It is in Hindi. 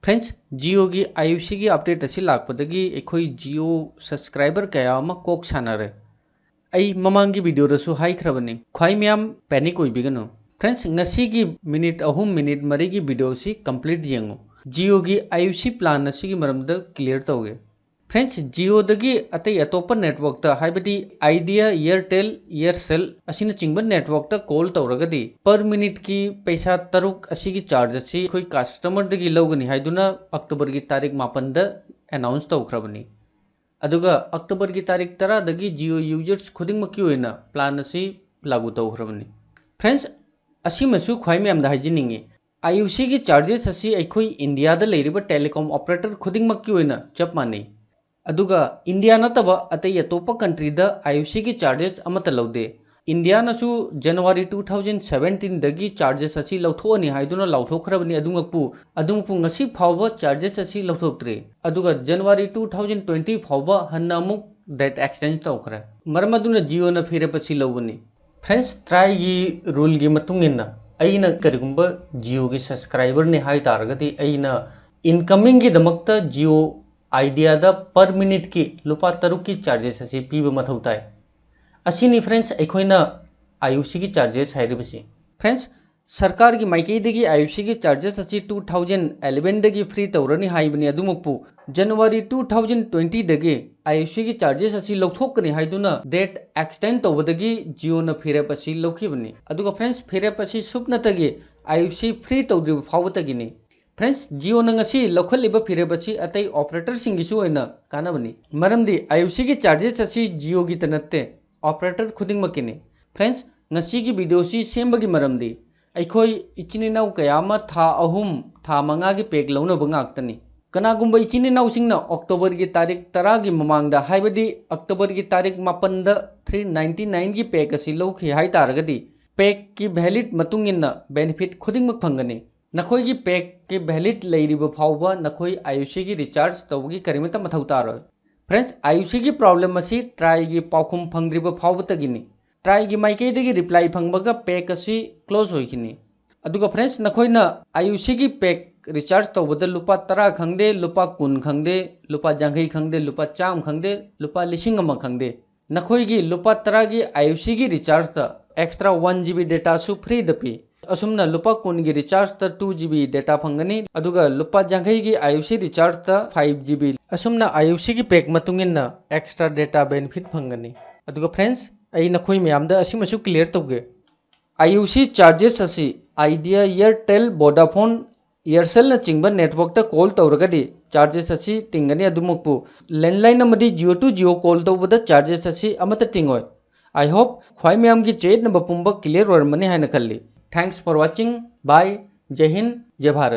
फ्रेंड्स जियो की आयुषी की अपडेट असी लापदगी अखोई जियो सब्सक्राइबर कया अमा कोक सानरे आई ममांगी वीडियो दसु हाइख्रबनी ख्वाई म्याम पैनिक ओइबिगनो फ्रेंड्स ngasi की मिनिट अहुम मिनिट मरी की वीडियो सी कंप्लीट येंगो जियो की आयुषी प्लान असी की मरमद क्लियर तौगे फ्रेंड्स जियो दगी अतई अतोप नेटवर्क ता हाइबदी आइडिया एयरटेल एयरसेल असिन चिंग नेटवर्क ता कॉल तौरगदी पर मिनिट की पैसा तरुक असी की चार्ज असी कोई कस्टमर दगी लौगनी हाइदुना अक्टूबर की तारीख 5 दा अनाउंस तौखरबनी अदुगा अक्टूबर की तारीख 10 दगी जियो यूजर्स खुदिंगमकी ओइना प्लान असी लागू तौखरबनी फ्रेंड्स असी मसु ख्वाई म्याम दा हाइजिनिंगे आयुषी की चार्जेस असी अखोई इंडिया दा लेरिबा टेलीकॉम ऑपरेटर खुदिंगमकी ओइना चप माने अदुगा इंडिया नतब अतई अतोप कंट्री दा आयुषी की चार्जेस अमत लौदे इंडिया नसु जनवरी 2017 दगी चार्जेस असी लौथोनी हाइदुना लौथोखरबनी अदुमपु ngasi फावबा चार्जेस असी लौथोक्त्रे अदुगा जनवरी 2020 फावबा हन्ना अमुक डेट एक्सचेंज तौखरे मरम अदुना जियो न फिरे पसी लौबनी फ्रेंड्स ट्राई की रूल की मतुंगिना अइना करिगुंबा जियो की सब्सक्राइबर ने हाइ तारगदी अइना इनकमिंग की दमकता जियो आइडिया दा पर मिनिट की लुपा तरुक की चार्जेस असी पीब मथौ ताई असीनी फ्रेंड्स अखोइना आयुषी की चार्जेस हाइरिबसी फ्रेंड्स सरकार की माइकईदगी आयुषी की चार्जेस असी 2011 दगी फ्री तौरनी हाइबनी अदुमकपु जनवरी 2020 दगी आयुषी की चार्जेस असी लौथोकनी हाइदुना डेट एक्सटेंड तौबदगी जियो न फिरेप असी लौखिबनी अदुगा फ्रेंड्स फिरेप असी सुपनतगी आयुषी फ्री तौद्रिब फावतगिनी फ्रेंड्स जियो नंगसी लौखलिब फिरेबसी अतई ऑपरेटर सिंगिसु ओइना कानबनी मरमदी आयुषी की चार्जेस असी जियो की तनत्ते ऑपरेटर खुदिंगमकिनी फ्रेंड्स ngasi की वीडियो सी सेमबगी मरमदी अखोई इचिनिनाउ कयामा था अहुम था मंगा की पेक लौनब ngaktani कनागुंबा इचिनिनाउ सिंगना अक्टूबर की तारीख 10 की ममांगदा हाइबदी अक्टूबर की तारीख 5 दा 399 की पेक असी लौखि हाइ तारगदी पेक की वैलिड मतुंगिना बेनिफिट खुदिंगमक फंगनी नखोई की पेक के वैलिड लेरिब फावबा नखोई आयुषी की रिचार्ज तौगी करिमता मथौ तारोय फ्रेंड्स आयुषी की प्रॉब्लम असी ट्राई की पाउखुम फंगद्रिब फावतगिनी ट्राई की माइकईदगी रिप्लाई फंगबगा पेक असी क्लोज होइखिनी अदुगा फ्रेंड्स नखोइना आयुषी की पेक रिचार्ज तौबदा लुपा 10 खंगदे लुपा 10 खंगदे लुपा 50 खंगदे लुपा 100 खंगदे लुपा 1000 खंगदे नखोई की लुपा 10 की आयुषी की रिचार्ज ता एक्स्ट्रा 1 GB डेटा सु फ्री दपी असुमना लुपा 10 की रिचार्ज ता 2 GB डेटा फंगनी अदुगा लुपा 50 की आयुषी रिचार्ज ता 5 GB असुमना आयुषी की पेक मतुंगिना एक्स्ट्रा डेटा बेनिफिट फंगनी अदुगा फ्रेंड्स आई नखोई म्यामदा असिमसु क्लियर तौगे आयुषी चार्जेस असी आइडिया एयरटेल वोडाफोन एयरसेल न चिंग नेटवर्क ता कॉल तौरगदी चार्जेस असी तिंगनी अदुमकपु लैंडलाइन अमदी जियो टू जियो कॉल तौबदा चार्जेस असी अमत तिंगोय आई होप ख्वाई म्याम की चेत न बपुंबा क्लियर ओरमनी हाइना खल्ली थैंक्स फॉर वाचिंग बाय जय हिंद जय भारत।